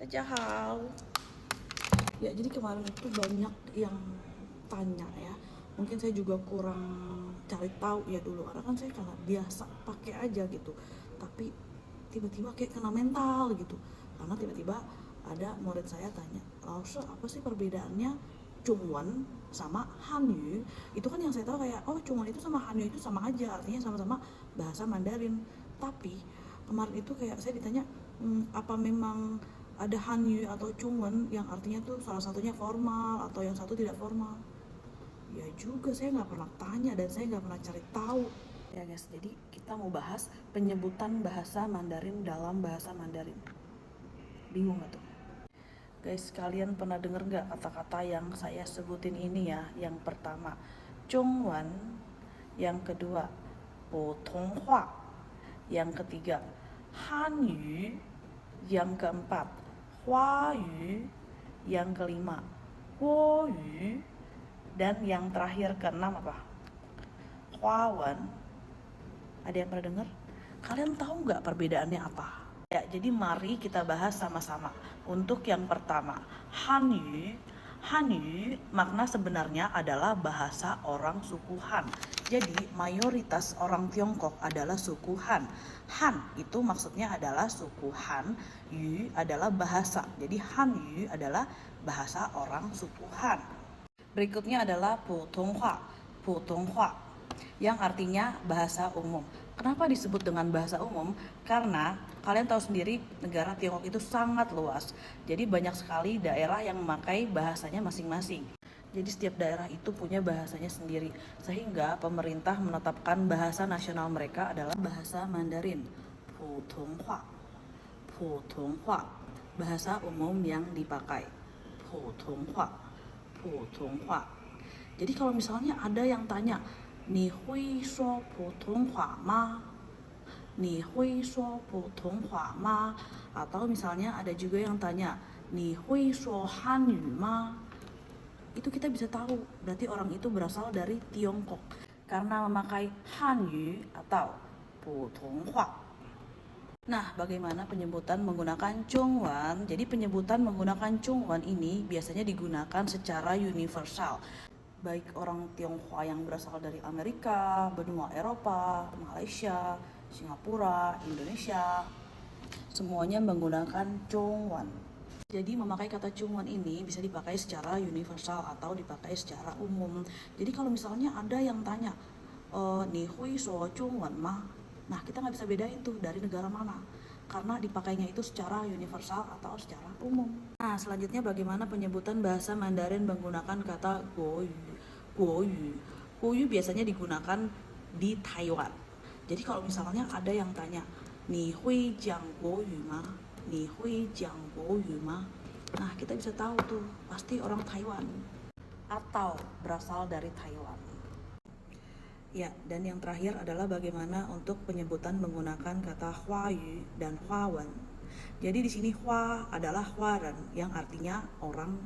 Tajahal. Ya, jadi kemarin itu banyak yang tanya ya. Mungkin saya juga kurang cari tahu ya dulu, karena kan saya karena biasa pakai aja gitu. Tapi tiba-tiba kayak kena mental gitu. Karena tiba-tiba ada murid saya tanya, "Laoshi, apa sih perbedaannya Zhongwen sama Hanyu?" Itu kan yang saya tahu kayak, oh Zhongwen itu sama Hanyu itu sama aja, artinya sama-sama bahasa Mandarin. Tapi kemarin itu kayak saya ditanya, apa memang ada Hanyu atau Zhongwen yang artinya tuh salah satunya formal atau yang satu tidak formal? Ya juga, saya nggak pernah tanya dan saya nggak pernah cari tahu. Ya guys, jadi kita mau bahas penyebutan bahasa Mandarin dalam bahasa Mandarin. Bingung gak tuh? Guys, kalian pernah denger nggak kata-kata yang saya sebutin ini ya? Yang pertama, Zhongwen. Yang kedua, Putonghua. Yang ketiga, Hanyu. Yang keempat, Huayu. Yang kelima, Guoyu. Dan yang terakhir keenam apa? Huawen. Ada yang pernah dengar? Kalian tahu nggak perbedaannya apa? Ya, jadi mari kita bahas sama-sama. Untuk yang pertama, Hanyu. Hanyu makna sebenarnya adalah bahasa orang suku Han. Jadi mayoritas orang Tiongkok adalah suku Han. Han itu maksudnya adalah suku Han, Yu adalah bahasa. Jadi Hanyu adalah bahasa orang suku Han. Berikutnya adalah Putonghua. Putonghua yang artinya bahasa umum. Kenapa disebut dengan bahasa umum? Karena kalian tahu sendiri negara Tiongkok itu sangat luas. Jadi banyak sekali daerah yang memakai bahasanya masing-masing. Jadi setiap daerah itu punya bahasanya sendiri. Sehingga pemerintah menetapkan bahasa nasional mereka adalah bahasa Mandarin. Putonghua. Putonghua. Bahasa umum yang dipakai. Putonghua. Putonghua. Jadi kalau misalnya ada yang tanya, "Ni hui shuo Putonghua ma?" "Ni hui shuo Putonghua ma?" Atau misalnya ada juga yang tanya, "Ni hui shuo Hanyu ma?" Itu kita bisa tahu berarti orang itu berasal dari Tiongkok karena memakai Hanyu atau Putonghua. Nah, bagaimana penyebutan menggunakan Zhongwen? Jadi penyebutan menggunakan Zhongwen ini biasanya digunakan secara universal. Baik orang Tionghoa yang berasal dari Amerika, benua Eropa, Malaysia, Singapura, Indonesia, semuanya menggunakan Zhongwen. Jadi memakai kata Zhongwen ini bisa dipakai secara universal atau dipakai secara umum. Jadi kalau misalnya ada yang tanya, "Ni hui shuo Zhongwen ma?" Nah, kita nggak bisa bedain tuh dari negara mana, karena dipakainya itu secara universal atau secara umum. Nah, selanjutnya bagaimana penyebutan bahasa Mandarin menggunakan kata Guoyu. Guoyu. Guoyu biasanya digunakan di Taiwan. Jadi kalau misalnya ada yang tanya, "Ni hui jiang Guoyu ma?" "Ni hui jiang Guoyu ma?" Nah, kita bisa tahu tuh, pasti orang Taiwan atau berasal dari Taiwan. Ya, dan yang terakhir adalah bagaimana untuk penyebutan menggunakan kata Huayu dan Huawen. Jadi di sini Hua adalah Huaren yang artinya orang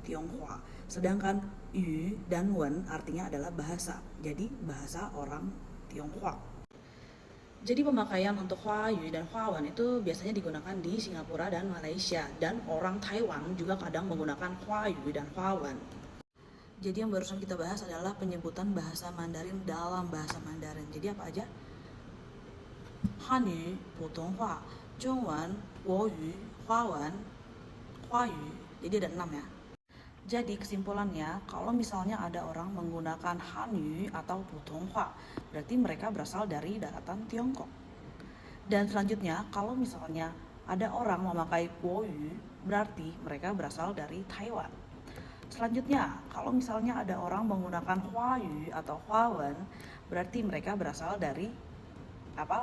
Tionghoa. Sedangkan Yu dan Wen artinya adalah bahasa. Jadi bahasa orang Tionghoa. Jadi pemakaian untuk Huayu dan Huawen itu biasanya digunakan di Singapura dan Malaysia. Dan orang Taiwan juga kadang menggunakan Huayu dan Huawen. Jadi yang barusan kita bahas adalah penyebutan bahasa Mandarin dalam bahasa Mandarin. Jadi apa aja? Hanyu, Putonghua, Zhongwen, Guoyu, Huawen, Huayu. Jadi ada 6 ya. Jadi kesimpulannya, kalau misalnya ada orang menggunakan Hanyu atau Putonghua, berarti mereka berasal dari daratan Tiongkok. Dan selanjutnya, kalau misalnya ada orang memakai Guoyu, berarti mereka berasal dari Taiwan. Selanjutnya, kalau misalnya ada orang menggunakan Huayu atau Huawen, berarti mereka berasal dari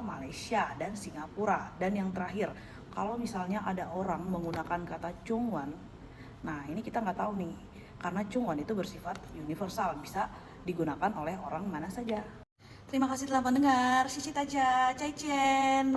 Malaysia dan Singapura. Dan yang terakhir, kalau misalnya ada orang menggunakan kata Zhongwen, nah ini kita nggak tahu nih, karena Zhongwen itu bersifat universal, bisa digunakan oleh orang mana saja. Terima kasih telah mendengar. Sisi Taja, Cai Chen.